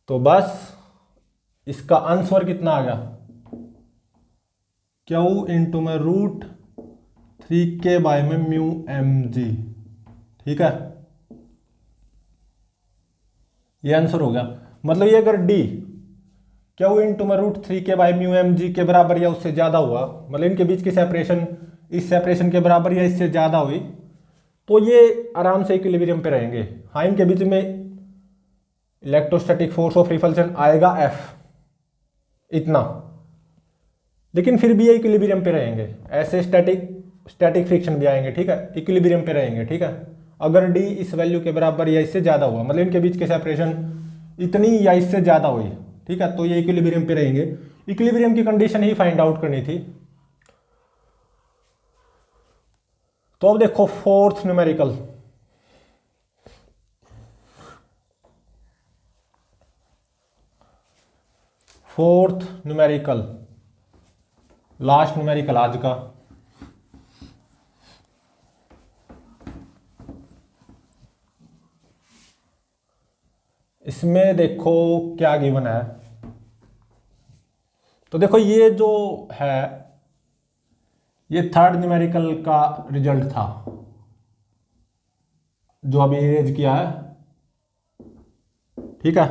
A: तो बस इसका आंसर कितना आ गया, q इंटू में √3k बाय में म्यू mg, ठीक है। ये आंसर हो गया। मतलब ये अगर d q इंटू में √3k बाय म्यू mg के बराबर या उससे ज्यादा हुआ, मतलब इनके बीच की सेपरेशन इस सेपरेशन के बराबर या इससे ज्यादा हुई, तो ये आराम से इक्विलिब्रियम पे रहेंगे। हाँ, इनके बीच में इलेक्ट्रोस्टैटिक फोर्स ऑफ रिपल्शन आएगा F इतना, लेकिन फिर भी ये इक्विलिब्रियम पे रहेंगे। ऐसे स्टैटिक फ्रिक्शन भी आएंगे, ठीक है, इक्विलिब्रियम पे रहेंगे, ठीक है। अगर D इस वैल्यू के बराबर या इससे ज़्यादा हुआ, मतलब इनके बीच के सेपरेशन इतनी या इससे ज़्यादा हुई, ठीक है, तो ये इक्विलिब्रियम पे रहेंगे। इक्विलिब्रियम की कंडीशन ही फाइंड आउट करनी थी। तो अब देखो फोर्थ न्यूमेरिकल, लास्ट न्यूमेरिकल आज का। इसमें देखो क्या गिवन है। तो देखो ये जो है ये थर्ड न्यूमेरिकल का रिजल्ट था जो अभी इरेज किया है, ठीक है।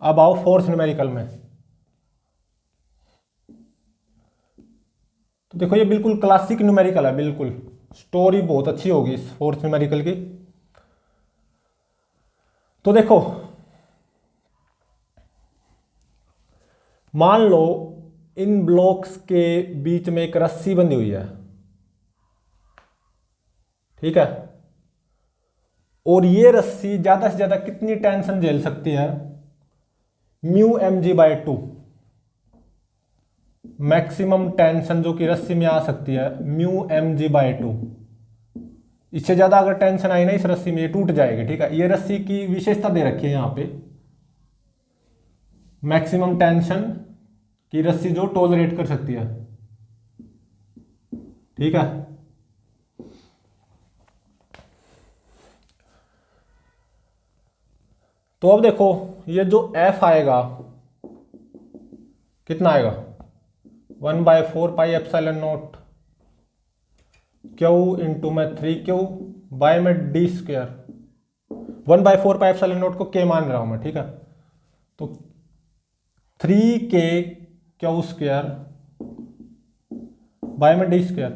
A: अब आओ फोर्थ न्यूमेरिकल में। तो देखो ये बिल्कुल क्लासिक न्यूमेरिकल है, बिल्कुल स्टोरी बहुत अच्छी होगी इस फोर्थ न्यूमेरिकल की। तो देखो मान लो इन ब्लॉक्स के बीच में एक रस्सी बंधी हुई है, ठीक है, और ये रस्सी ज्यादा से ज्यादा कितनी टेंशन झेल सकती है, μmg/2 मैक्सिमम टेंशन जो कि रस्सी में आ सकती है μmg/2। इससे ज्यादा अगर टेंशन आई ना इस रस्सी में, ये टूट जाएगी, ठीक है। ये रस्सी की विशेषता दे रखी है यहां पे, मैक्सिमम टेंशन की रस्सी जो टॉलरेट कर सकती है, ठीक है। तो अब देखो ये जो F आएगा कितना आएगा, 1/4πε0 Q इंटू में 3Q बाय में d²। 1/4πε0 को K मान रहा हूं मैं, ठीक है। तो 3K Q² बाय में d²।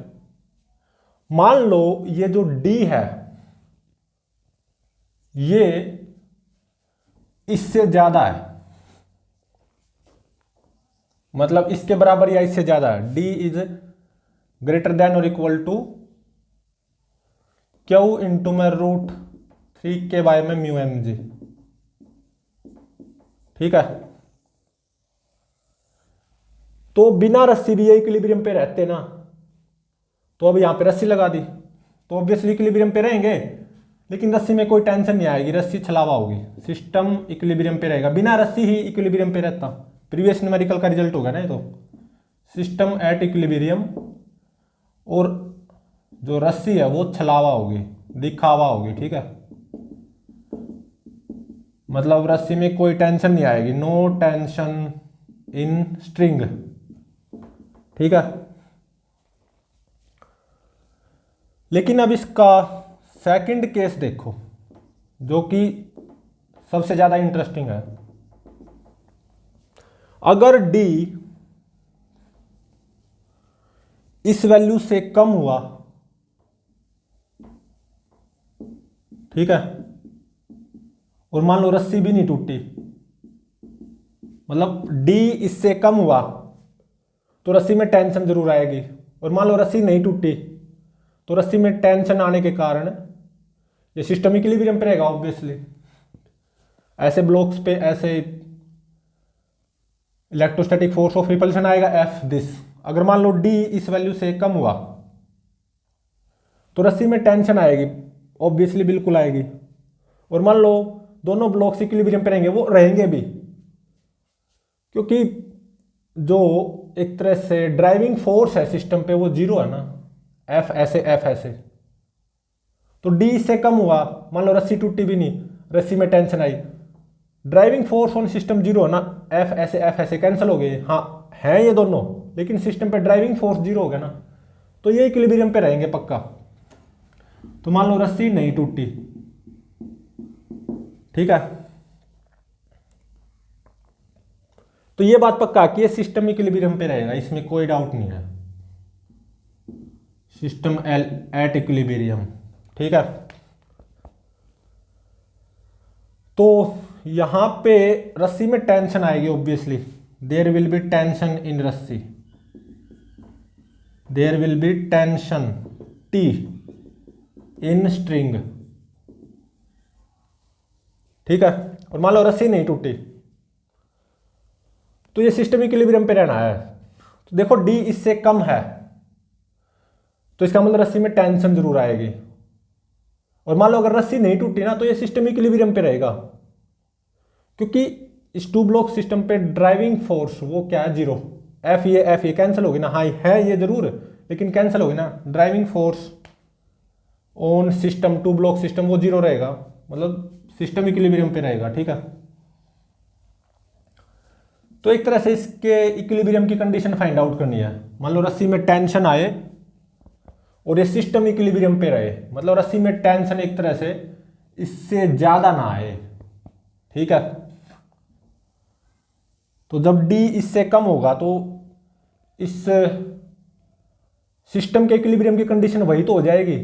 A: मान लो ये जो D है ये इससे ज्यादा है, मतलब इसके बराबर या इससे ज्यादा है, D इज ग्रेटर देन और इक्वल टू Q इंटू में √3K बाय में μmg, ठीक है। तो बिना रस्सी भी ये इक्विलिब्रियम पे रहते ना, तो अब यहां पे रस्सी लगा दी तो ऑब्वियसली इक्विलिब्रियम पे रहेंगे, लेकिन रस्सी में कोई टेंशन नहीं आएगी, रस्सी छलावा होगी, सिस्टम इक्विलिब्रियम पे रहेगा। बिना रस्सी ही इक्विलिब्रियम पे रहता, प्रीवियस न्यूमेरिकल का रिजल्ट होगा ना ये। तो सिस्टम एट इक्विलिब्रियम और जो रस्सी है वो छलावा होगी, दिखावा होगी, ठीक है। मतलब रस्सी में कोई टेंशन नहीं आएगी, नो टेंशन इन स्ट्रिंग, ठीक है। लेकिन अब इसका सेकंड केस देखो जो कि सबसे ज्यादा इंटरेस्टिंग है। अगर D इस वैल्यू से कम हुआ, ठीक है, और मान लो रस्सी भी नहीं टूटी, मतलब D इससे कम हुआ तो रस्सी में टेंशन जरूर आएगी, और मान लो रस्सी नहीं टूटी तो रस्सी में टेंशन आने के कारण ये सिस्टम इक्विलिब्रियम पे रहेगा ऑब्वियसली। ऐसे ब्लॉक्स पे ऐसे इलेक्ट्रोस्टैटिक फोर्स ऑफ रिपल्शन आएगा F दिस। अगर मान लो D इस वैल्यू से कम हुआ तो रस्सी में टेंशन आएगी ऑब्वियसली, बिल्कुल आएगी। और मान लो दोनों ब्लॉक्स इक्विलिब्रियम पे रहेंगे, वो रहेंगे भी, क्योंकि जो एक तरह से ड्राइविंग फोर्स है सिस्टम पे वो जीरो है ना, F ऐसे। तो D इससे कम हुआ, मान लो रस्सी टूटी भी नहीं, रस्सी में tension I, driving force on system zero है ना, F ऐसे कैंसिल हो गए, हाँ हैं ये दोनों, लेकिन सिस्टम पे ड्राइविंग फोर्स जीरो हो गया ना, तो ये इक्विलिब्रियम पे रहेंगे पक्का। तो मान लो रस्सी नहीं टूटी, ठीक है, तो ये बात पक्का कि ये सिस्टम इक्विलिब्रियम पे रहेगा, इसमें कोई डाउट नहीं है, सिस्टम एट इक्विलिब्रियम, ठीक है। तो यहाँ पे रस्सी में टेंशन आएगी obviously, there will be tension in रस्सी, there will be tension T in string, ठीक है। और मान लो रस्सी नहीं टूटी तो ये सिस्टम इक्विलिब्रियम पे रहना है। तो देखो डी इससे कम है तो इसका मतलब रस्सी में टेंशन जरूर आएगी। और मान लो अगर रस्सी नहीं टूटी ना तो ये सिस्टम इक्विलिब्रियम पे रहेगा, क्योंकि इस टू ब्लॉक सिस्टम पे ड्राइविंग फोर्स वो क्या है, जीरो। एफ ये कैंसिल होगी ना, हाँ है ये जरूर लेकिन कैंसिल होगी ना। Driving force on system to block system वो जीरो रहेगा, मतलब सिस्टम इक्विलिब्रियम पे रहेगा, ठीक है। तो एक तरह से इसके इक्विलिब्रियम की कंडीशन फाइंड आउट करनी है। मान लो रस्सी में टेंशन आए और ये सिस्टम इक्विलिब्रियम पे रहे, मतलब रस्सी में टेंशन एक तरह से इससे ज्यादा ना आए, ठीक है। तो जब डी इससे कम होगा तो इस सिस्टम के इक्विलिब्रियम की कंडीशन वही तो हो जाएगी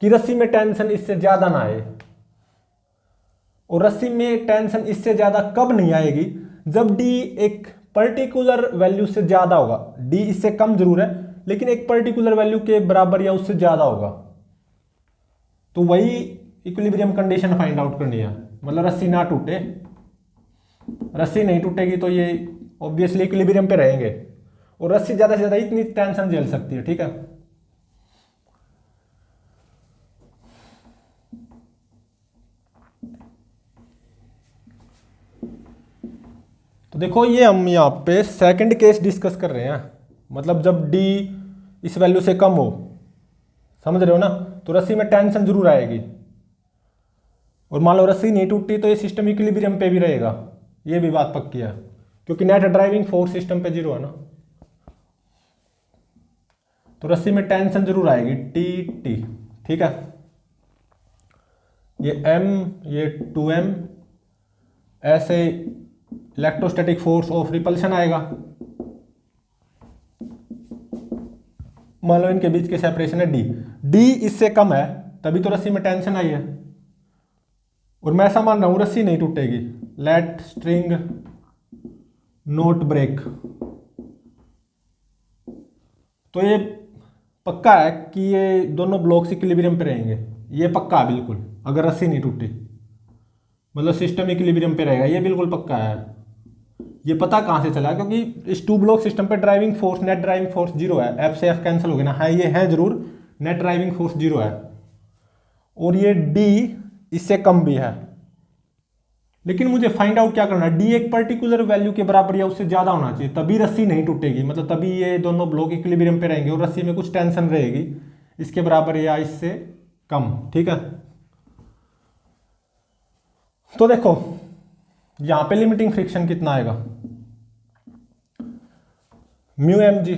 A: कि रस्सी में टेंशन इससे ज्यादा ना आए। और रस्सी में टेंशन इससे ज्यादा कब नहीं आएगी, जब डी एक पर्टिकुलर वैल्यू से ज्यादा होगा। डी इससे कम जरूर है लेकिन एक पर्टिकुलर वैल्यू के बराबर या उससे ज्यादा होगा, तो वही इक्विलिब्रियम कंडीशन फाइंड आउट करनी है। मतलब रस्सी ना टूटे, रस्सी नहीं टूटेगी तो ये ऑब्वियसली इक्विलिब्रियम पे रहेंगे और रस्सी ज्यादा से ज्यादा इतनी टेंशन झेल सकती है, ठीक है। तो देखो ये हम यहाँ पे सेकंड केस डिस्कस कर रहे हैं, मतलब जब डी इस वैल्यू से कम हो, समझ रहे हो ना, तो रस्सी में टेंशन जरूर आएगी। और मान लो रस्सी नहीं टूटी तो ये सिस्टम इक्विलिब्रियम पे भी रहेगा, ये भी बात पक्की है क्योंकि नेट ड्राइविंग फोर्स सिस्टम पे जीरो है ना। तो रस्सी में टेंशन जरूर आएगी टी टी, ठीक है। ये m ये 2m, ऐसे इलेक्ट्रोस्टैटिक फोर्स ऑफ रिपल्शन आएगा। मान लो इनके बीच की सेपरेशन है d, d इससे कम है तभी तो रस्सी में टेंशन आई है। और मैं ऐसा मान रहा हूं रस्सी नहीं टूटेगी, लेट स्ट्रिंग नोट ब्रेक। तो ये पक्का है कि ये दोनों ब्लॉक्स इक्विलिब्रियम पे रहेंगे, ये पक्का है बिल्कुल। अगर रस्सी नहीं टूटी मतलब सिस्टम इक्विलिब्रियम पे रहेगा, ये बिल्कुल पक्का है। ये पता कहां से चला, क्योंकि इस टू ब्लॉक सिस्टम पे driving force, net driving force zero है। एफ से एफ कैंसिल हो गया ना, हाँ ये है जरूर, नेट ड्राइविंग फोर्स जीरो है। और ये डी इससे कम भी है, लेकिन मुझे फाइंड आउट क्या करना है, डी एक पर्टिकुलर वैल्यू के बराबर या उससे ज्यादा होना चाहिए, तभी रस्सी नहीं टूटेगी। मतलब तभी ये दोनों ब्लॉक इक्विलिब्रियम पे रहेंगे और रस्सी में कुछ टेंशन रहेगी इसके बराबर या इससे कम, ठीक है। तो देखो यहां पे लिमिटिंग फ्रिक्शन कितना आएगा, म्यू एम जी।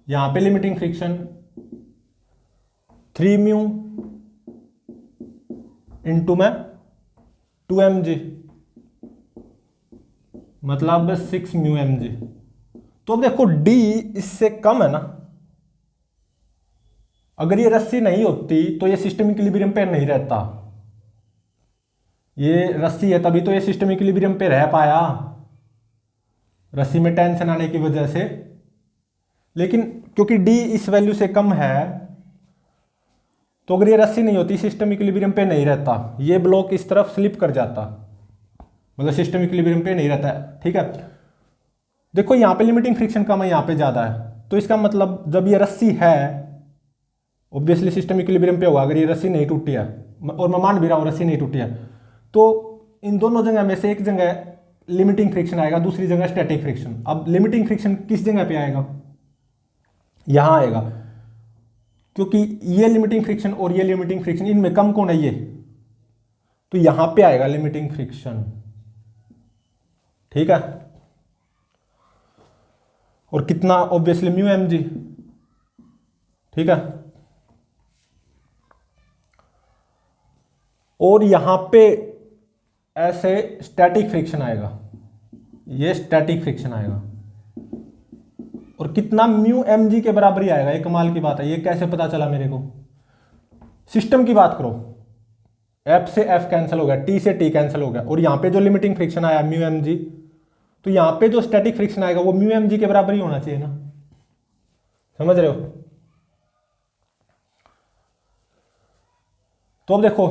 A: यहां पे लिमिटिंग फ्रिक्शन 3 म्यू इंटू में 2 एम जी, मतलब 6 म्यू एम जी। तो देखो डी इससे कम है ना, अगर ये रस्सी नहीं होती तो ये सिस्टम इक्विलिब्रियम पे नहीं रहता। ये रस्सी है तभी तो ये सिस्टम इक्विलिब्रियम पे रह पाया, रस्सी में टेंशन आने की वजह से। लेकिन क्योंकि डी इस वैल्यू से कम है तो अगर ये रस्सी नहीं होती सिस्टम इक्विलिब्रियम पे नहीं रहता, ये ब्लॉक इस तरफ स्लिप कर जाता, मतलब सिस्टम इक्विलिब्रियम पे नहीं रहता है, ठीक है। देखो यहां पे लिमिटिंग फ्रिक्शन कम है, यहां पे ज्यादा है, तो इसका मतलब जब ये रस्सी है ऑब्वियसली सिस्टम इक्विलिब्रियम पे होगा। अगर ये रस्सी नहीं टूटी है, और मैं मान भी रहा हूं रस्सी नहीं टूटी है, तो इन दोनों जगह में से एक जगह लिमिटिंग फ्रिक्शन आएगा, दूसरी जगह स्टैटिक फ्रिक्शन। अब लिमिटिंग फ्रिक्शन किस जगह पे आएगा, यहां आएगा, क्योंकि ये लिमिटिंग फ्रिक्शन और ये लिमिटिंग फ्रिक्शन इनमें कम कौन है, ये, तो यहां पे आएगा लिमिटिंग फ्रिक्शन, ठीक है। और कितना, ऑब्वियसली म्यू एम जी, ठीक है। और यहां पे ऐसे स्टैटिक फ्रिक्शन आएगा, ये स्टैटिक फ्रिक्शन आएगा, और कितना म्यू एम जी के बराबर ही आएगा। ये कमाल की बात है, ये कैसे पता चला मेरे को। सिस्टम की बात करो, एफ से एफ कैंसिल हो गया, टी से टी कैंसिल हो गया, और यहाँ पे जो लिमिटिंग फ्रिक्शन आया म्यू एम जी, तो यहाँ पे जो स्टैटिक फ्रिक्शन आएगा वो म्यू एम जी के बराबर ही होना चाहिए ना, समझ रहे हो। तो अब देखो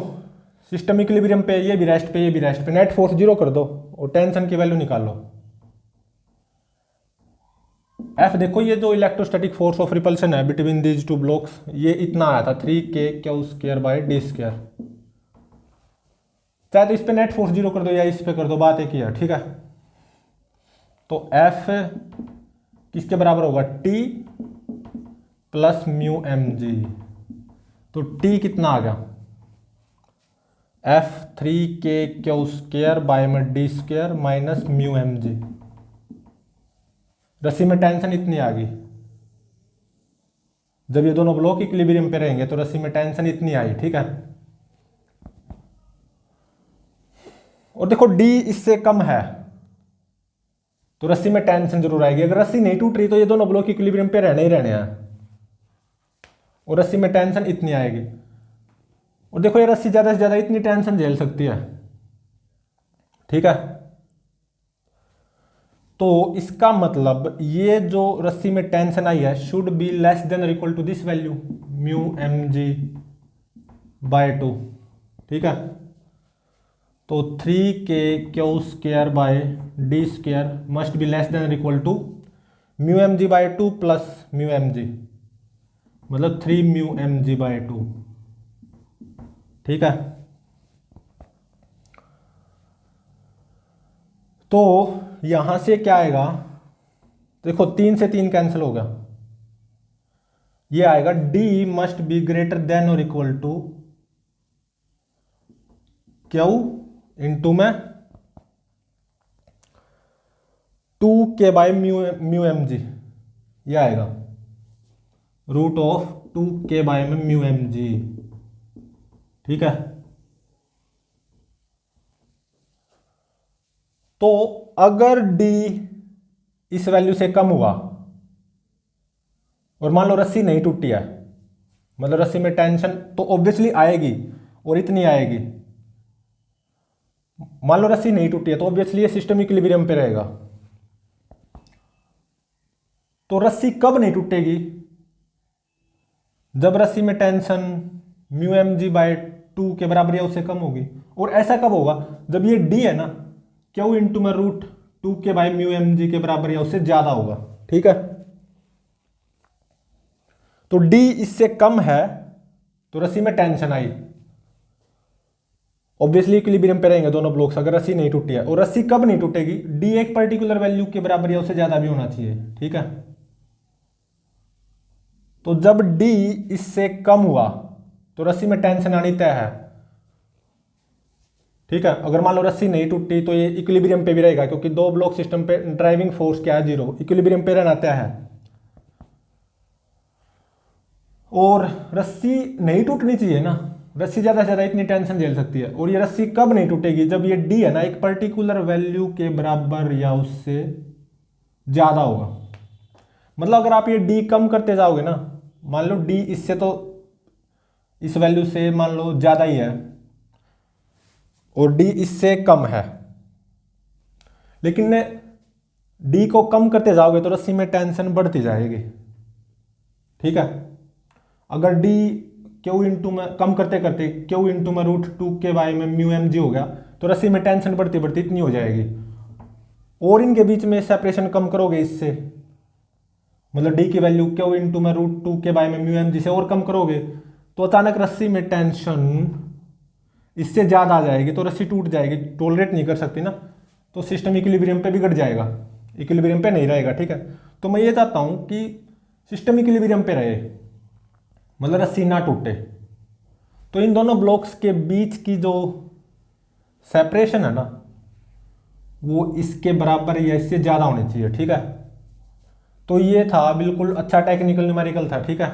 A: सिस्टम इक्विलिब्रियम पे ये भी रेस्ट पे ये भी रेस्ट पे, नेट फोर्स जीरो कर दो और टेंशन की वैल्यू निकाल लो। एफ देखो ये जो इलेक्ट्रोस्टैटिक फोर्स ऑफ रिपल्शन है बिटवीन दीज टू ब्लॉक्स, ये इतना आया था 3k² बाय डी स्क्वायर। चाहे तो इस पे नेट फोर्स जीरो कर दो या इस पे कर दो, बात एक ही है, ठीक है। तो एफ किसके बराबर होगा, T plus mu M G. तो टी कितना आ गया, एफ 3k² बाय में D square minus mu M G. रस्सी में टेंशन इतनी आ गई, जब ये दोनों ब्लॉक इक्विलिब्रियम पे रहेंगे तो रस्सी में टेंशन इतनी आई, ठीक है। और देखो डी इससे कम है तो रस्सी में टेंशन जरूर आएगी। अगर रस्सी नहीं टूट रही तो ये दोनों ब्लॉक इक्विलिब्रियम पे रहने ही रहने हैं, और रस्सी में टेंशन इतनी आएगी। और देखो ये रस्सी ज्यादा से ज्यादा इतनी टेंशन झेल सकती है, ठीक है। तो इसका मतलब ये जो रस्सी में टेंशन आई है शुड बी लेस देन और equal to this value mu M G by 2, ठीक है। तो 3k² by D square must be less than और equal to mu M G by 2 plus mu M G, मतलब 3 mu M G by 2, ठीक है। तो यहां से क्या आएगा, देखो 3 से 3 कैंसिल हो गया, ये आएगा D must be greater than और इक्वल टू Q इंटू में 2k by mu M G, ये आएगा रूट ऑफ 2k बाय में म्यू एम जी, ठीक है। तो अगर D इस वैल्यू से कम हुआ और मान लो रस्सी नहीं टूटी है, मतलब रस्सी में टेंशन तो ऑब्वियसली आएगी और इतनी आएगी। मान लो रस्सी नहीं टूटी है तो ऑब्वियसली ये सिस्टम इक्विलिब्रियम पे रहेगा। तो रस्सी कब नहीं टूटेगी, जब रस्सी में tension mu M G by 2 के बराबर या उससे कम होगी। और ऐसा कब होगा, जब ये D है ना Q इंटू में root 2k by mu M G के बराबर या उससे ज्यादा होगा, ठीक है। तो D इससे कम है तो रस्सी में टेंशन आई, ऑब्वियसली इक्विलिब्रियम पे रहेंगे दोनों ब्लॉक्स अगर रस्सी नहीं टूटी है। और रस्सी कब नहीं टूटेगी, D एक पर्टिकुलर वैल्यू के बराबर या उससे ज्यादा भी होना चाहिए, ठीक है। तो जब D इससे कम हुआ तो रस्सी में टेंशन आनी तय है, ठीक है। अगर मान लो रस्सी नहीं टूटी तो ये इक्विलिब्रियम पे भी रहेगा, क्योंकि दो ब्लॉक सिस्टम पे ड्राइविंग फोर्स क्या है, 0, इक्विलिब्रियम पे रहना तय है। और रस्सी नहीं टूटनी चाहिए ना, रस्सी ज्यादा से ज्यादा इतनी टेंशन झेल सकती है। और ये रस्सी कब नहीं टूटेगी, जब ये D है ना एक पर्टिकुलर वैल्यू के बराबर या उससे ज्यादा होगा। मतलब अगर आप ये D कम करते जाओगे ना, मान लो D इससे तो इस वैल्यू से मान लो ज्यादा ही है और D इससे कम है, लेकिन D को कम करते जाओगे तो रस्सी में टेंशन बढ़ती जाएगी, ठीक है। अगर D Q इंटू में कम करते करते Q इंटू में रूट 2k बाय में म्यू एम जी हो गया तो रस्सी में टेंशन बढ़ती बढ़ती इतनी हो जाएगी। और इनके बीच में सेपरेशन कम करोगे इससे, मतलब D की वैल्यू Q इंटू में रूट 2k बाय में म्यू एम जी से और कम करोगे तो अचानक रस्सी में टेंशन इससे ज्यादा आ जाएगी, तो रस्सी टूट जाएगी, टॉलरेट नहीं कर सकती ना, तो सिस्टम इक्विलिब्रियम पे बिगड़ जाएगा, इक्विलिब्रियम पे नहीं रहेगा, ठीक है। तो मैं ये चाहता हूं कि सिस्टम इक्विलिब्रियम पे रहे, मतलब रस्सी ना टूटे। तो इन दोनों ब्लॉक्स के बीच की जो सेपरेशन है ना वो इसके बराबर या इससे ज्यादा होनी चाहिए, ठीक है। तो ये था बिल्कुल अच्छा टेक्निकल न्यूमेरिकल था, ठीक है।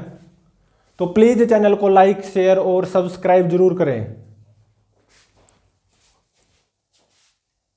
A: तो प्लीज चैनल को लाइक शेयर और सब्सक्राइब जरूर करें।